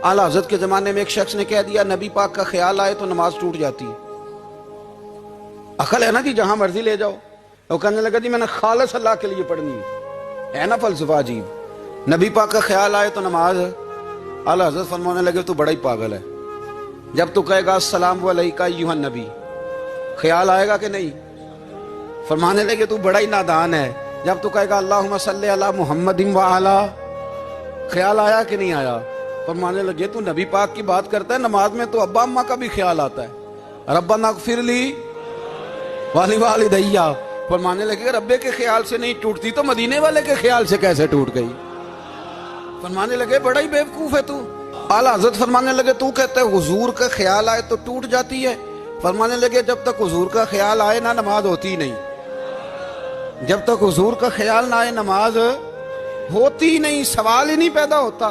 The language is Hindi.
आला हज़रत के ज़माने में एक शख्स ने कह दिया नबी पाक का ख्याल आए तो नमाज टूट जाती है। अकल है ना जी, जहां मर्जी ले जाओ। वो कहने लगा जी मैंने खालिस अल्लाह के लिए पढ़नी है ना फलसफा अजीब। नबी पाक का ख्याल आए तो नमाज। आला हज़रत फरमाने लगे तू बड़ा ही पागल है। जब तू कहेगा अस्सलाम अलैका अय्युहन नबी, ख्याल आएगा कि नहीं? फरमाने लगे तू बड़ा ही नादान है। जब तू कहेगा अल्लाहुम्मा सल्ली अला मुहम्मदिन व अला, ख्याल आया कि नहीं आया? फरमाने लगे तू नबी पाक की बात करता है, नमाज में तो अब्बा अम्मा का भी ख्याल आता है। रब्बना इग़फिरली वाली वालिदैया। फरमाने लगे रब्बे के ख्याल से नहीं टूटती तो मदीने वाले के ख्याल से कैसे टूट गई? फरमाने लगे बड़ा ही बेवकूफ है तू। आला हज़रत फरमाने लगे तू कहता है हुजूर का ख्याल आए तो टूट जाती है। फरमाने लगे जब तक हुजूर का ख्याल आए ना नमाज होती नहीं। जब तक हुजूर का ख्याल ना आए नमाज होती नहीं, सवाल ही नहीं पैदा होता।